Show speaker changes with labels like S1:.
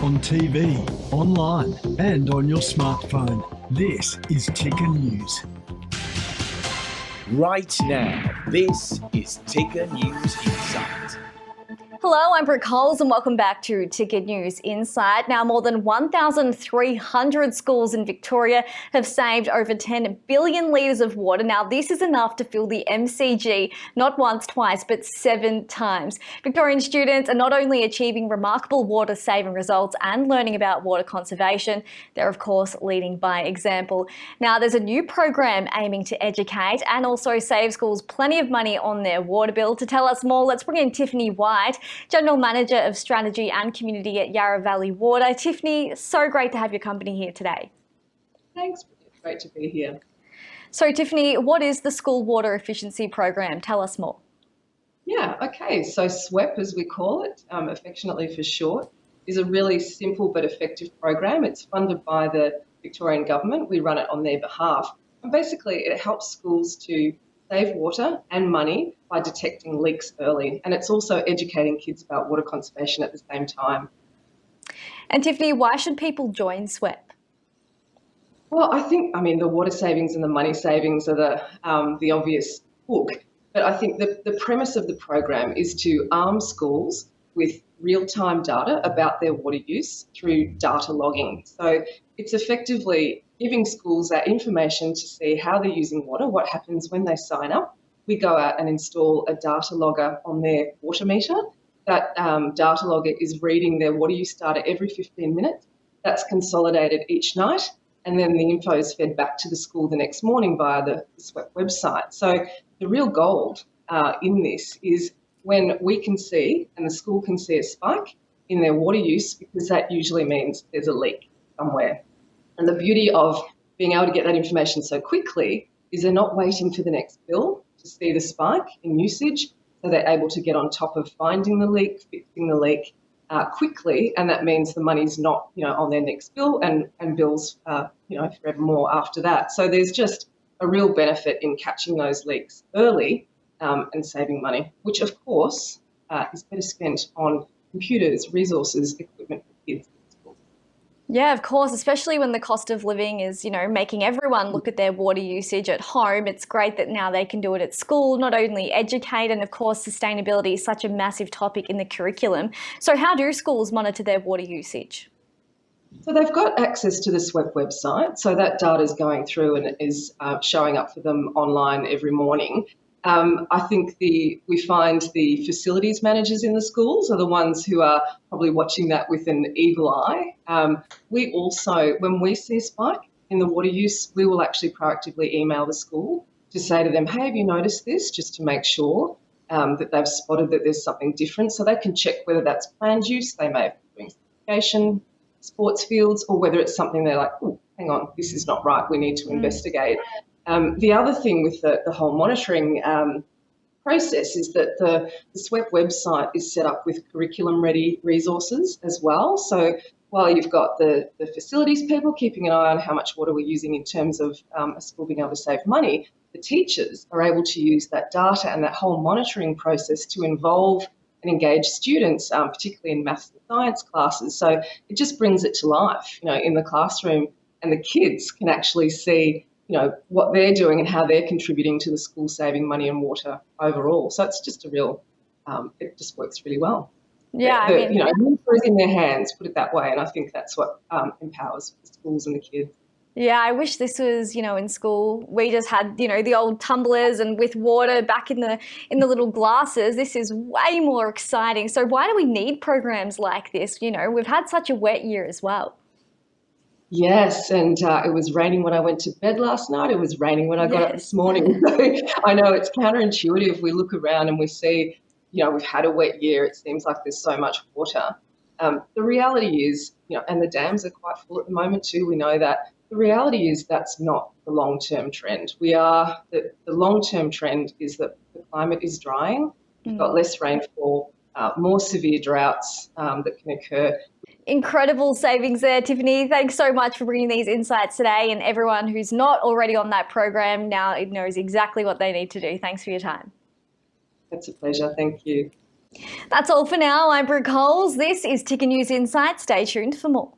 S1: on TV, online and on your smartphone. This is Ticker News.
S2: Right now, this is Ticker News Insight.
S3: Hello, I'm Brooke Coles and welcome back to Ticket News Insight. Now, more than 1,300 schools in Victoria have saved over 10 billion litres of water. Now, this is enough to fill the MCG not once, twice, but 7 times. Victorian students are not only achieving remarkable water-saving results and learning about water conservation, they're of course leading by example. Now, there's a new program aiming to educate and also save schools plenty of money on their water bill. To tell us more, let's bring in Tiffany White, General Manager of Strategy and Community at Yarra Valley Water. Tiffany, so great to have your company here today.
S4: Thanks, it's great to be here.
S3: So Tiffany, what is the School Water Efficiency Program? Tell us more.
S4: Yeah, okay, so SWEP, as we call it, affectionately for short, is a really simple but effective program. It's funded by the Victorian Government. We run it on their behalf. And basically it helps schools to save water and money by detecting leaks early. And it's also educating kids about water conservation at the same time.
S3: And Tiffany, why should people join SWEP?
S4: Well, I mean, the water savings and the money savings are the obvious hook. But I think the premise of the program is to arm schools with real-time data about their water use through data logging. So it's effectively giving schools that information to see how they're using water, what happens when they sign up. We go out and install a data logger on their water meter. That data logger is reading their water use data every 15 minutes. That's consolidated each night, and then the info is fed back to the school the next morning via the SWEP website. So the real gold in this is when we can see and the school can see a spike in their water use, because that usually means there's a leak somewhere. And the beauty of being able to get that information so quickly is they're not waiting for the next bill to see the spike in usage. So they're able to get on top of finding the leak, fixing the leak quickly, and that means the money's not, on their next bill and bills, forevermore after that. So there's just a real benefit in catching those leaks early and saving money, which of course is better spent on computers, resources, equipment for kids.
S3: Yeah, of course, especially when the cost of living is, making everyone look at their water usage at home. It's great that now they can do it at school, not only educate, and of course, sustainability is such a massive topic in the curriculum. So how do schools monitor their water usage?
S4: So they've got access to the SWEP website, so that data is going through and is showing up for them online every morning. I think we find the facilities managers in the schools are the ones who are probably watching that with an eagle eye. We also, when we see a spike in the water use, we will actually proactively email the school to say to them, hey, have you noticed this? Just to make sure that they've spotted that there's something different, so they can check whether that's planned use, they may have been doing certification, sports fields, or whether it's something they're like, oh, hang on, this is not right, we need to investigate. The other thing with the whole monitoring process is that the SWEP website is set up with curriculum-ready resources as well. So while you've got the facilities people keeping an eye on how much water we're using in terms of a school being able to save money, the teachers are able to use that data and that whole monitoring process to involve and engage students, particularly in maths and science classes. So it just brings it to life, in the classroom, and the kids can actually see what they're doing and how they're contributing to the school saving money and water overall. So it's just it just works really well.
S3: Yeah,
S4: the info is in their hands, put it that way, and I think that's what empowers the schools and the kids.
S3: Yeah, I wish this was, in school. We just had, the old tumblers and with water back in the little glasses. This is way more exciting. So why do we need programs like this? We've had such a wet year as well.
S4: Yes, and it was raining when I went to bed last night. It was raining when I got up this morning. So I know it's counterintuitive. We look around and we see, we've had a wet year. It seems like there's so much water. The reality is, and the dams are quite full at the moment too. We know that. The reality is that's not the long-term trend. The long-term trend is that the climate is drying. We've got less rainfall, more severe droughts that can occur.
S3: Incredible savings there, Tiffany. Thanks so much for bringing these insights today, and everyone who's not already on that program now knows exactly what they need to do. Thanks for your time.
S4: It's a pleasure. Thank you.
S3: That's all for now. I'm Brooke Coles. This is Ticker News Insight. Stay tuned for more.